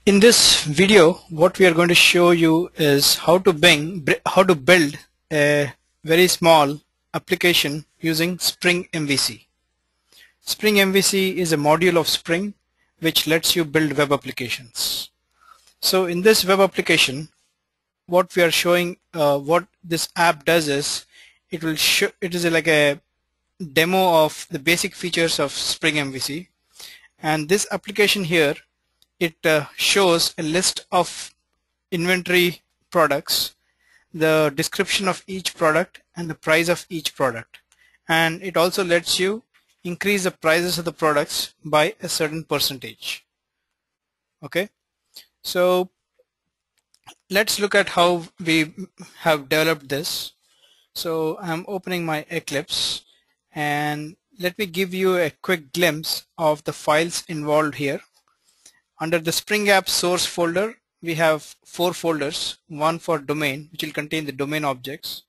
In this video, what we are going to show you is how to build a very small application using Spring-MVC. Spring-MVC is a module of Spring which lets you build web applications. So in this web application, what we are showing, what this app does is, it is like a demo of the basic features of Spring-MVC, and this application here, it shows a list of inventory products, the description of each product and the price of each product, and it also lets you increase the prices of the products by a certain percentage. Okay, so let's look at how we have developed this. So I'm opening my Eclipse, and let me give you a quick glimpse of the files involved here. Under the Spring App source folder, we have 4 folders: one for domain, which will contain the domain objects;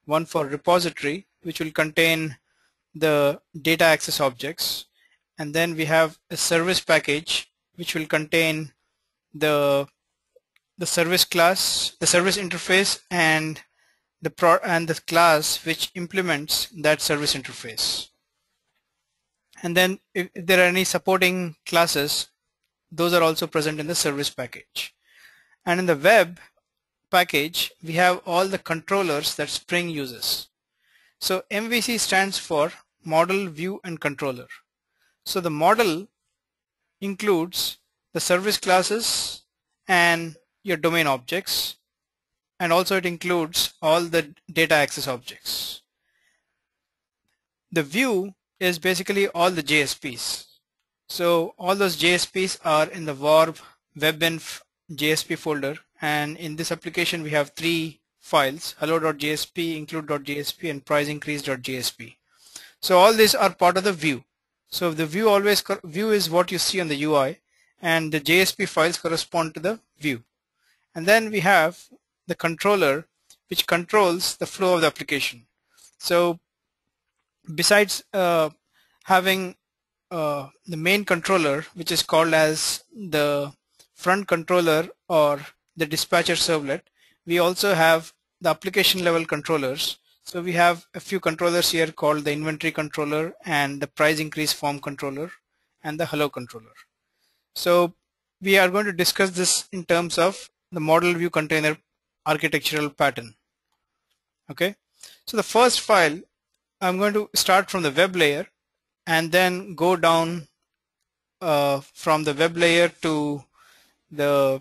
one for repository, which will contain the data access objects; and then we have a service package, which will contain the service class, the service interface, and the class which implements that service interface. And then if there are any supporting classes, those are also present in the service package. And in the web package, we have all the controllers that Spring uses. So MVC stands for Model, View, and Controller. So the model includes the service classes and your domain objects, and also it includes all the data access objects. The view is basically all the JSPs. So all those JSPs are in the warp webinf JSP folder, and in this application we have 3 files: hello.jsp, include.jsp, and priceincrease.jsp. So all these are part of the view. So the view is what you see on the UI, and the JSP files correspond to the view. And then we have the controller, which controls the flow of the application. So besides having the main controller, which is called as the front controller or the dispatcher servlet, we also have the application level controllers. So we have a few controllers here called the inventory controller, and the price increase form controller, and the hello controller. So we are going to discuss this in terms of the model view container architectural pattern. Okay, so the first file, I'm going to start from the web layer and then go down from the web layer to the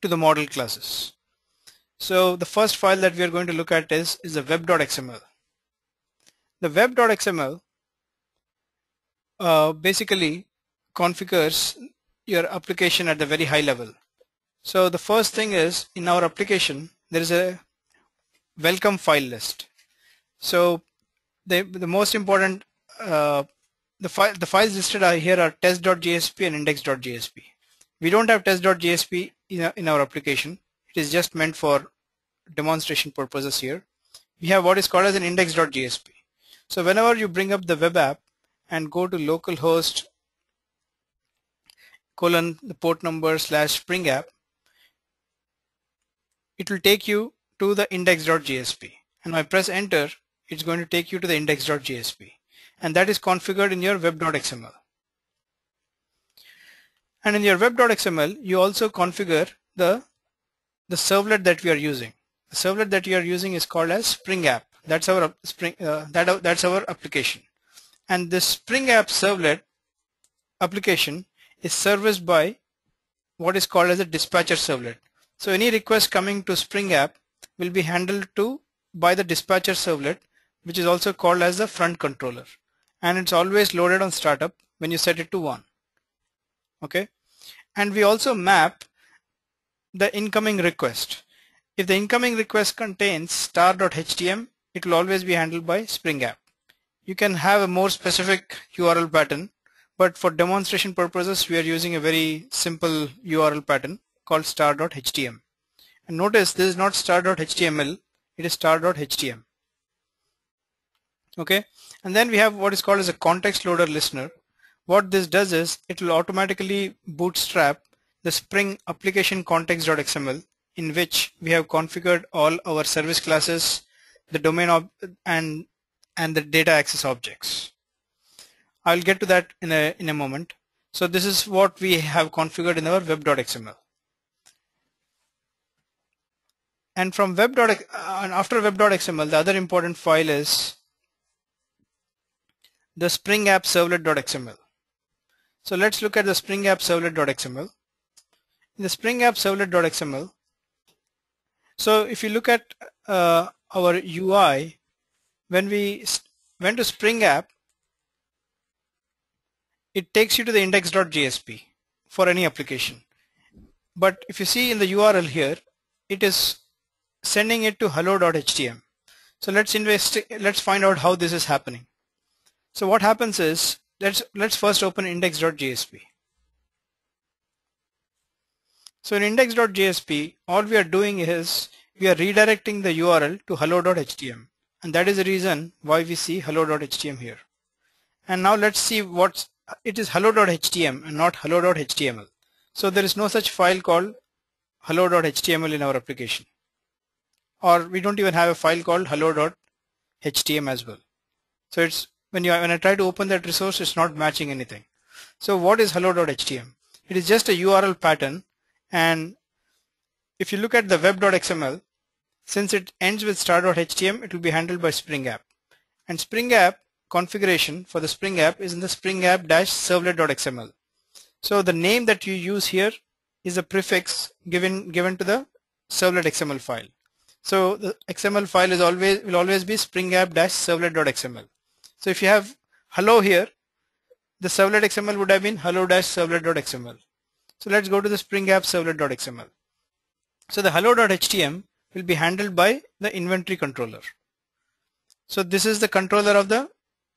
model classes. So the first file that we are going to look at is the web.xml. The web.xml basically configures your application at the very high level. So the first thing is, in our application there is a welcome file list. So the most important the files listed here are test.jsp and index.jsp. We don't have test.jsp in our application. It is just meant for demonstration purposes here. We have what is called as an index.jsp. So whenever you bring up the web app and go to localhost the port number /spring app, it will take you to the index.jsp, and when I press enter, it's going to take you to the index.jsp, and that is configured in your web.xml. And in your web.xml, you also configure the servlet that we are using. The servlet that we are using is called as Spring App. That's our that's our application. And the Spring App servlet application is serviced by what is called as a dispatcher servlet. So any request coming to Spring App will be handled by the dispatcher servlet, which is also called as the front controller, and it's always loaded on startup when you set it to 1. Okay, and we also map the incoming request. If the incoming request contains star.htm, it will always be handled by Spring App. You can have a more specific URL pattern, but for demonstration purposes we are using a very simple URL pattern called star.htm. And notice this is not star.html, it is star.htm. Okay, and then we have what is called as a context loader listener. What this does is it will automatically bootstrap the Spring application context.xml, in which we have configured all our service classes, the domain and the data access objects. I'll get to that in a moment. So this is what we have configured in our web.xml. And from after web.xml, the other important file is the Spring App Servlet.xml. So let's look at the Spring App Servlet.xml. In the Spring App Servlet.xml, so if you look at our UI, when we went to Spring App, it takes you to the index.jsp for any application. But if you see in the URL here, it is sending it to hello.htm. So let's find out how this is happening. So what happens is, let's first open index.jsp. So in index.jsp, all we are doing is we are redirecting the URL to hello.htm, and that is the reason why we see hello.htm here. And now let's see it is hello.htm and not hello.html. So there is no such file called hello.html in our application, or we don't even have a file called hello.htm as well. So it's when I try to open that resource, it's not matching anything. So what is hello.htm? It is just a URL pattern, and if you look at the web.xml, since it ends with star.htm, it will be handled by Spring App. And Spring App configuration for the Spring App is in the Spring App-servlet.xml. So the name that you use here is a prefix given to the servlet.xml file. So the XML file will always be Spring App-servlet.xml. So if you have hello here, the servlet.xml would have been hello-servlet.xml. So let's go to the Spring App-servlet.xml. So the hello.htm will be handled by the inventory controller. So this is the controller of the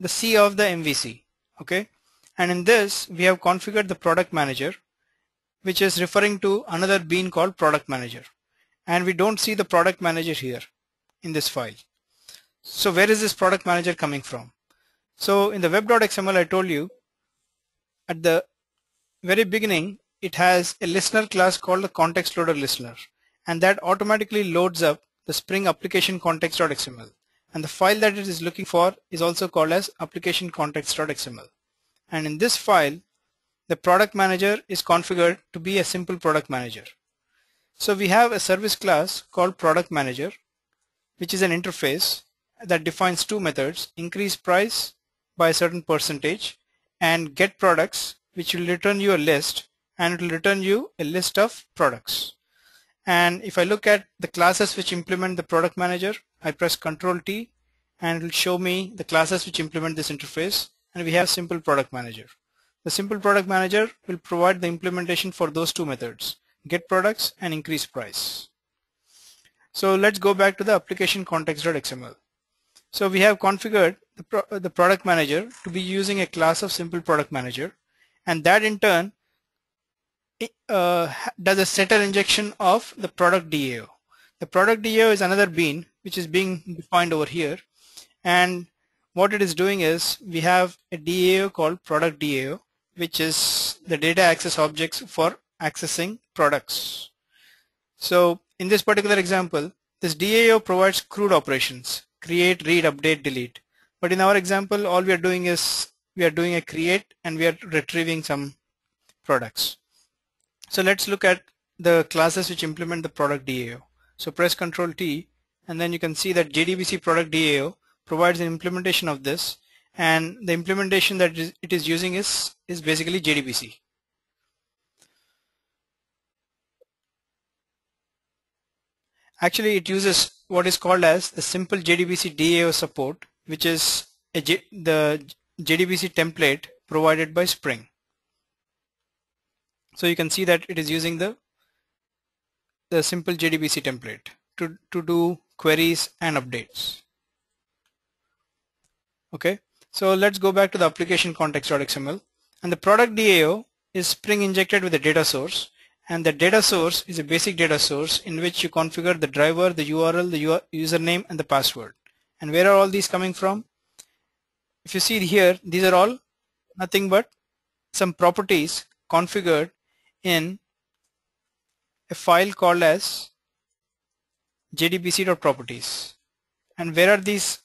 C of the MVC. Okay, and in this we have configured the product manager, which is referring to another bean called product manager, and we don't see the product manager here in this file. So where is this product manager coming from? So in the web.xml, I told you at the very beginning it has a listener class called the context loader listener, and that automatically loads up the Spring application context.xml, and the file that it is looking for is also called as application context.xml. And in this file, the product manager is configured to be a simple product manager. So we have a service class called product manager, which is an interface that defines two methods: increase price by a certain percentage and get products, which will return you a list, and it will return you a list of products. And if I look at the classes which implement the product manager, I press Ctrl T and it will show me the classes which implement this interface, and we have simple product manager. The simple product manager will provide the implementation for those two methods: get products and increase price. So let's go back to the application context.xml. So we have configured the product manager to be using a class of simple product manager, and that in turn does a setter injection of the product DAO. The product DAO is another bean which is being defined over here, and what it is doing is we have a DAO called product DAO, which is the data access objects for accessing products. So in this particular example, this DAO provides CRUD operations: create, read, update, delete. But in our example, all we are doing is we are doing a create and we are retrieving some products. So let's look at the classes which implement the product DAO. So press Ctrl T, and then you can see that JDBC product DAO provides an implementation of this, and the implementation that it is using is basically JDBC. Actually, it uses what is called as the simple JDBC DAO support, which is the JDBC template provided by Spring. So you can see that it is using the simple JDBC template to do queries and updates. Okay, so let's go back to the application context.xml, and the product DAO is Spring injected with a data source, and the data source is a basic data source in which you configure the driver, the URL, the username, and the password. And where are all these coming from? If you see here, these are all nothing but some properties configured in a file called as jdbc.properties. And where are these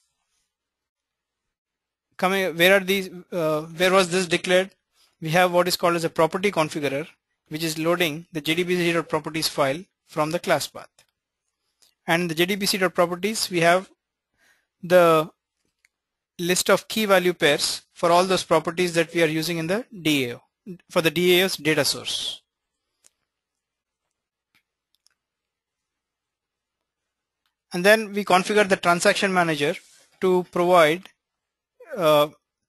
coming? Where was this declared? We have what is called as a property configurer, which is loading the jdbc.properties file from the class path. And in the jdbc.properties, we have the list of key value pairs for all those properties that we are using in the DAO, for the DAO's data source. And then we configure the transaction manager to provide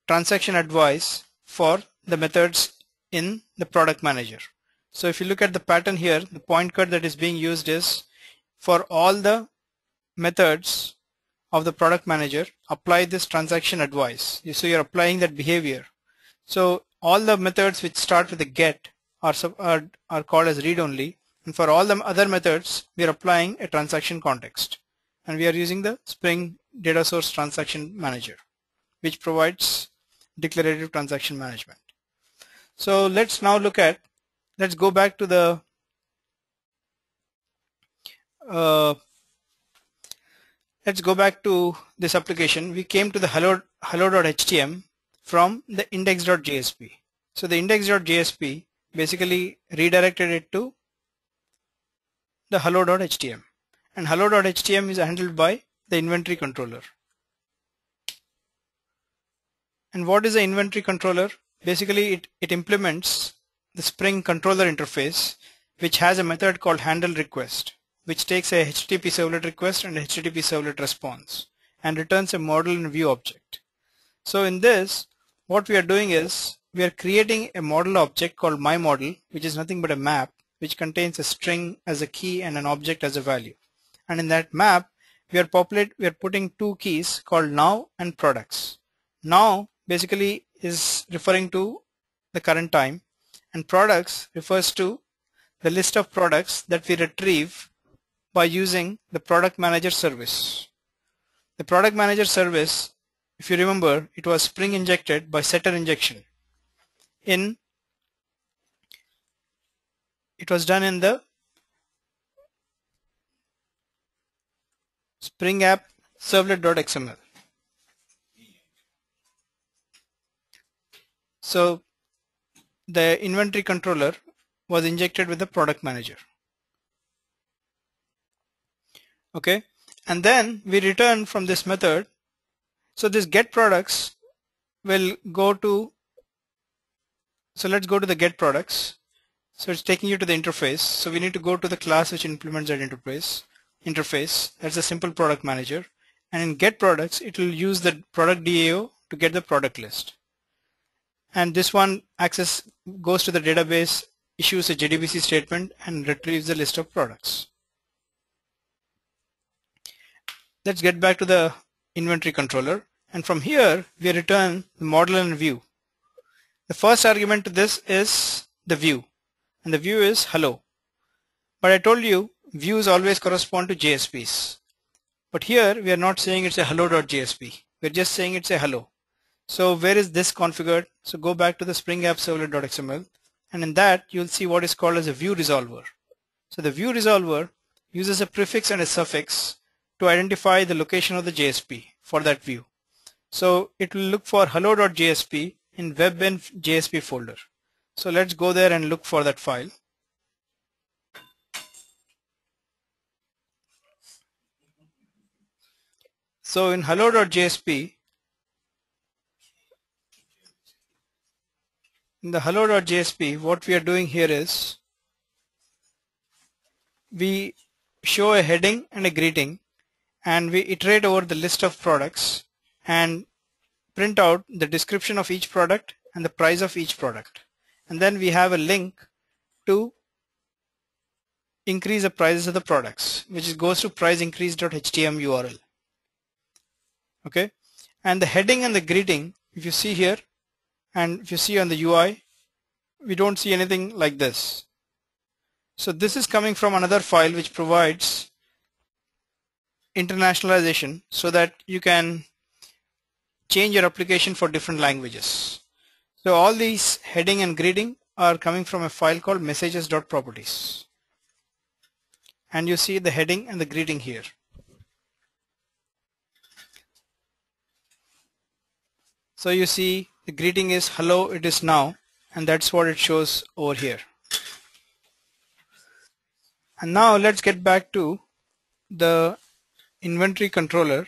transaction advice for the methods in the product manager. So if you look at the pattern here, the point code that is being used is for all the methods of the product manager, apply this transaction advice. So you're applying that behavior. So all the methods which start with a get are called as read only, and for all the other methods we are applying a transaction context, and we are using the Spring Data Source Transaction Manager, which provides declarative transaction management. So let's now let's go back to the this application. We came to the hello.htm from the index.jsp. So the index.jsp basically redirected it to the hello.htm, and hello.htm is handled by the inventory controller. And what is the inventory controller? Basically it implements the Spring controller interface, which has a method called handle request, which takes a HTTP servlet request and a HTTP servlet response and returns a model and view object. So in this, what we are doing is we are creating a model object called myModel, which is nothing but a map which contains a string as a key and an object as a value. And in that map, we are putting two keys called now and products. Now basically is referring to the current time, and products refers to the list of products that we retrieve by using the product manager service. The product manager service, if you remember, it was Spring injected by setter injection. It was done in the Spring app servlet.xml. So the inventory controller was injected with the product manager. Okay, and then we return from this method. So this get products will go to, so let's go to the get products. So it's taking you to the interface. So we need to go to the class which implements that interface. That's a simple product manager. And in get products, it will use the product DAO to get the product list. And this one goes to the database, issues a JDBC statement, and retrieves the list of products. Let's get back to the inventory controller, and from here we return the model and view. The first argument to this is the view, and the view is hello. But I told you views always correspond to JSPs. But here we are not saying it's a hello.jsp. We're just saying it's a hello. So where is this configured? So go back to the Spring app servlet.xml, and in that you'll see what is called as a view resolver. So the view resolver uses a prefix and a suffix to identify the location of the JSP for that view. So it will look for hello.jsp in web.jsp folder. So let's go there and look for that file. So in hello.jsp, in the hello.jsp, what we are doing here is we show a heading and a greeting, and we iterate over the list of products and print out the description of each product and the price of each product. And then we have a link to increase the prices of the products, which goes to priceincrease.htm URL. Okay, and the heading and the greeting, if you see here, and if you see on the UI, we don't see anything like this. So this is coming from another file which provides internationalization so that you can change your application for different languages. So all these heading and greeting are coming from a file called messages.properties. and you see the heading and the greeting here. So you see the greeting is hello, it is now, and that's what it shows over here. And now let's get back to the inventory controller.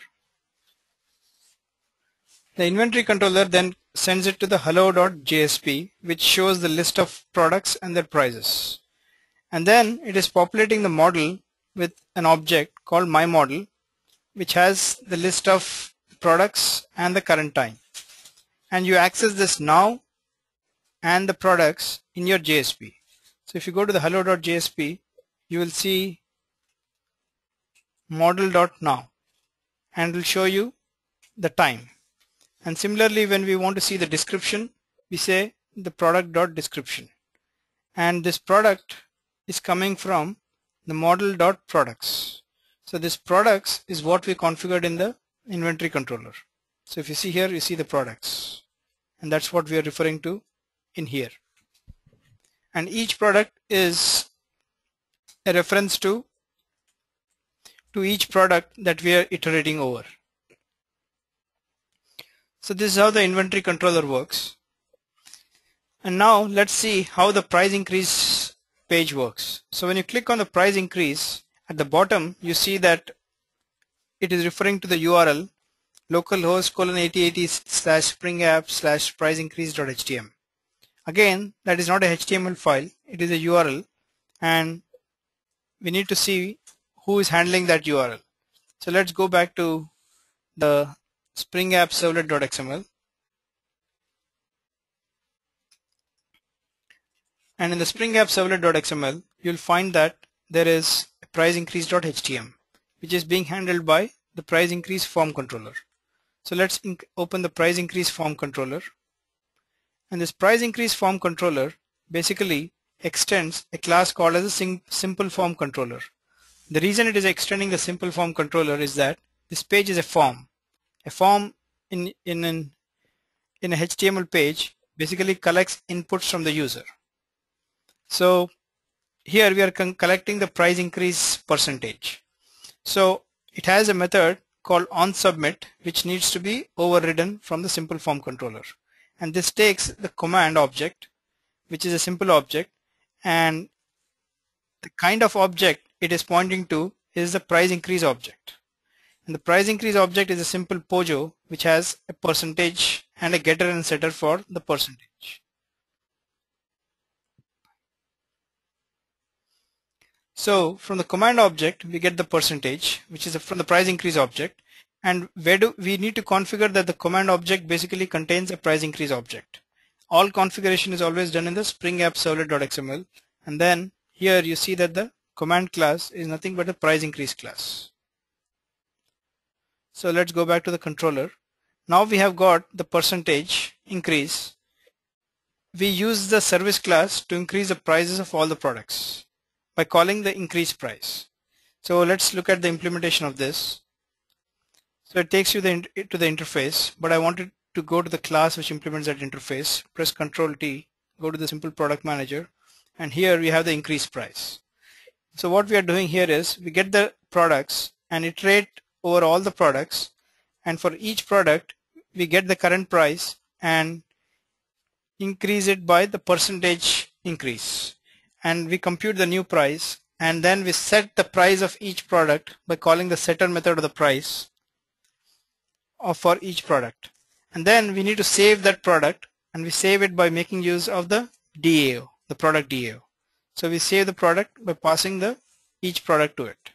The inventory controller then sends it to the hello.jsp, which shows the list of products and their prices. And then it is populating the model with an object called myModel, which has the list of products and the current time. And you access this now and the products in your JSP. So if you go to the hello.jsp, you will see model.now and it will show you the time. And similarly, when we want to see the description, we say the product.description. And this product is coming from the model.products. So this products is what we configured in the inventory controller. So if you see here, you see the products. And that's what we are referring to in here. And each product is a reference to each product that we are iterating over. So this is how the inventory controller works. And now let's see how the price increase page works. So when you click on the price increase, at the bottom you see that it is referring to the URL localhost /8080/springapp/priceincrease.html. Again, that is not a HTML file, it is a URL, and we need to see who is handling that URL. So let's go back to the Spring App Servlet.xml, and in the Spring App Servlet.xml you'll find that there is a price increase.htm, which is being handled by the price increase form controller. So let's open the price increase form controller, and this price increase form controller basically extends a class called as a simple form controller. The reason it is extending the simple form controller is that this page is a form. A form in a HTML page basically collects inputs from the user. So here we are collecting the price increase percentage. So it has a method called onSubmit, which needs to be overridden from the simple form controller. And this takes the command object, which is a simple object, and the kind of object it is pointing to is the price increase object. And the price increase object is a simple POJO, which has a percentage and a getter and setter for the percentage. So from the command object we get the percentage, which is from the price increase object, and where do we need to configure that the command object basically contains a price increase object. All configuration is always done in the Spring App Servlet.xml, and then here you see that the command class is nothing but a price increase class. So let's go back to the controller. Now we have got the percentage increase. We use the service class to increase the prices of all the products by calling the increase price. So let's look at the implementation of this. So it takes you to the interface, but I wanted to go to the class which implements that interface. Press Ctrl T, go to the simple product manager, and here we have the increase price. So what we are doing here is we get the products and iterate over all the products, and for each product we get the current price and increase it by the percentage increase, and we compute the new price, and then we set the price of each product by calling the setter method of the price for each product. And then we need to save that product, and we save it by making use of the DAO, the product DAO. So we save the product by passing each product to it.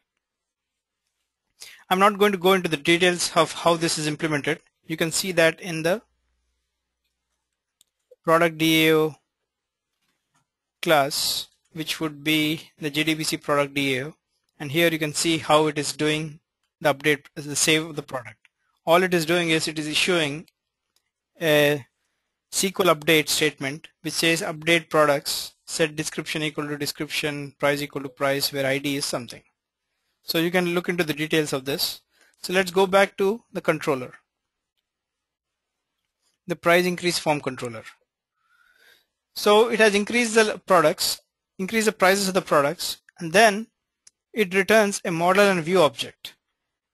I'm not going to go into the details of how this is implemented. You can see that in the product DAO class, which would be the JDBC product DAO, and here you can see how it is doing the update, the save of the product. All it is doing is it is issuing a SQL update statement which says update products, set description equal to description, price equal to price, where ID is something. So you can look into the details of this. So let's go back to the controller, the price increase form controller. So it has increased the products, increased the prices of the products, and then it returns a model and view object,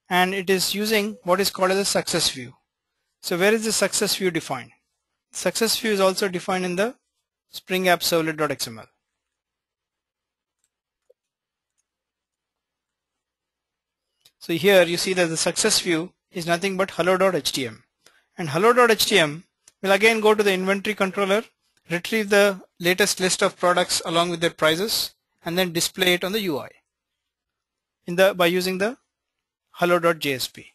and it is using what is called as a success view. So where is the success view defined? Success view is also defined in the Spring App Servlet.xml. So here you see that the success view is nothing but hello.htm, and hello.htm will again go to the inventory controller, retrieve the latest list of products along with their prices, and then display it on the UI by using the hello.jsp.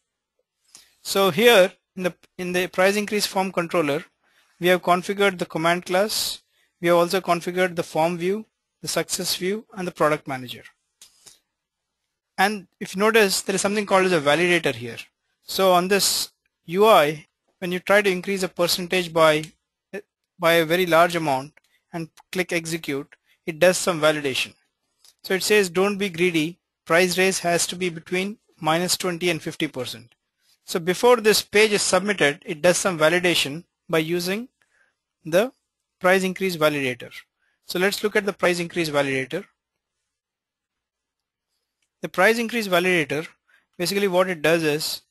So here in the price increase form controller, we have configured the command class. We have also configured the form view, the success view, and the product manager. And if you notice, there is something called as a validator here. So on this UI, when you try to increase a percentage by a very large amount and click execute, it does some validation. So it says don't be greedy, price raise has to be between -20 and 50%. So before this page is submitted, it does some validation by using the price increase validator. So let's look at the price increase validator. The price increase validator, basically what it does is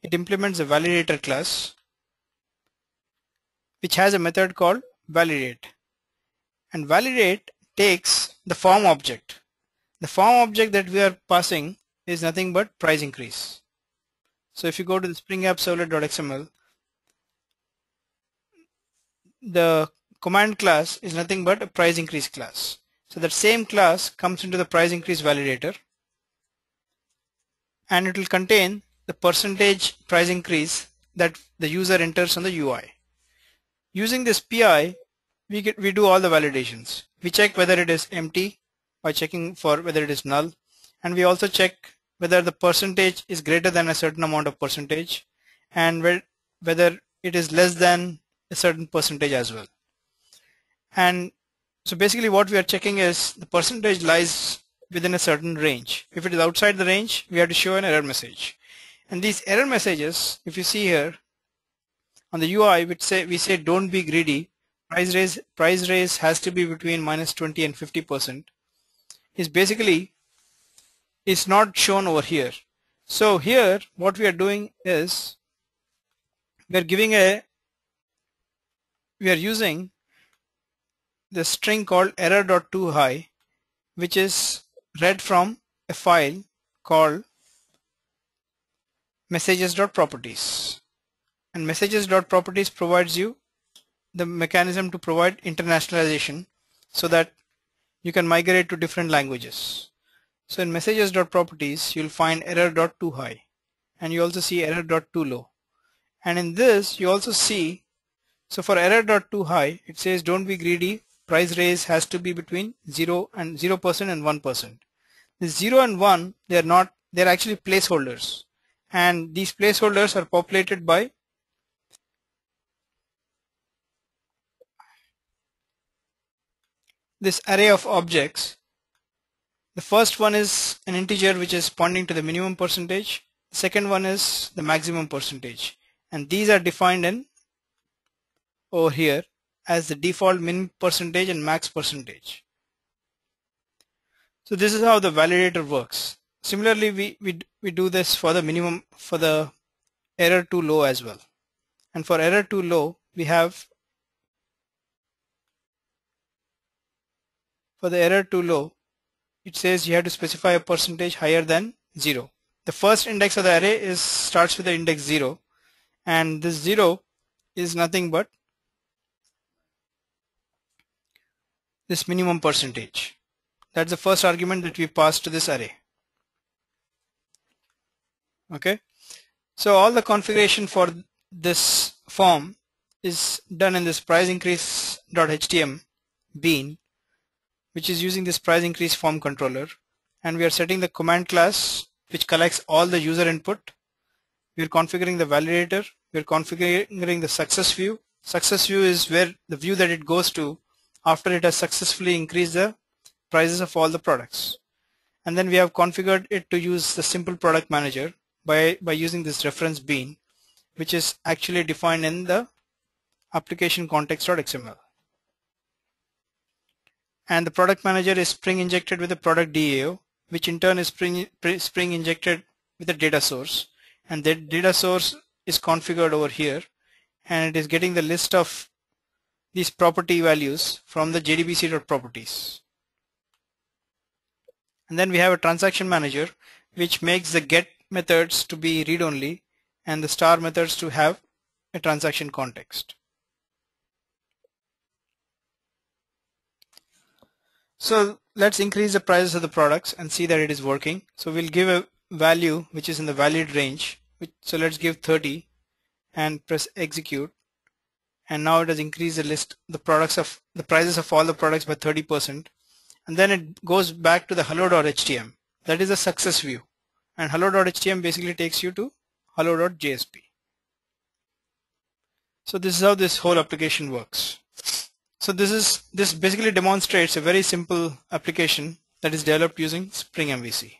it implements a validator class which has a method called validate, and validate takes the form object. The form object that we are passing is nothing but price increase. So if you go to the Spring App Servlet.xml, the command class is nothing but a price increase class. So that same class comes into the price increase validator, and it will contain the percentage price increase that the user enters on the UI. Using this PI, we do all the validations. We check whether it is empty by checking for whether it is null, and we also check whether the percentage is greater than a certain amount of percentage, and whether it is less than a certain percentage as well. And so basically what we are checking is the percentage lies within a certain range. If it is outside the range, we have to show an error message. And these error messages, if you see here on the UI, we say don't be greedy, price raise has to be between -20 and 50%, is basically is not shown over here. So here what we are doing is we are using the string called error.toHigh, which is read from a file called messages.properties, and messages.properties provides you the mechanism to provide internationalization so that you can migrate to different languages. So in messages.properties you'll find error.toHigh, and you also see error.toLow, and in this you also see, so for error.toHigh it says don't be greedy, price raise has to be between 0% and 1%. The 0 and 1, they're actually placeholders, and these placeholders are populated by this array of objects. The first one is an integer which is pointing to the minimum percentage. The second one is the maximum percentage, and these are defined in over here as the default min percentage and max percentage. So this is how the validator works. Similarly, we do this for the minimum, for the error too low as well. And for error too low, we have, for the error too low, it says you have to specify a percentage higher than 0. The first index of the array starts with the index 0, and this 0 is nothing but this minimum percentage. That's the first argument that we pass to this array. Okay, so all the configuration for this form is done in this price increase.htm bean, which is using this price increase form controller, and we are setting the command class which collects all the user input. We are configuring the validator, we are configuring the success view. Success view is where the view that it goes to after it has successfully increased the prices of all the products. And then we have configured it to use the simple product manager by using this reference bean, which is actually defined in the application context.xml. And the product manager is spring injected with the product DAO, which in turn is Spring injected with a data source, and that data source is configured over here, and it is getting the list of these property values from the jdbc.properties. And then we have a transaction manager which makes the get methods to be read-only and the star methods to have a transaction context. So let's increase the prices of the products and see that it is working. So we'll give a value which is in the valid range. So let's give 30 and press execute. And now it has increased the list, the prices of all the products by 30%. And then it goes back to the hello.htm. That is a success view. And hello.htm basically takes you to hello.jsp. So this is how this whole application works. So this basically demonstrates a very simple application that is developed using Spring-MVC.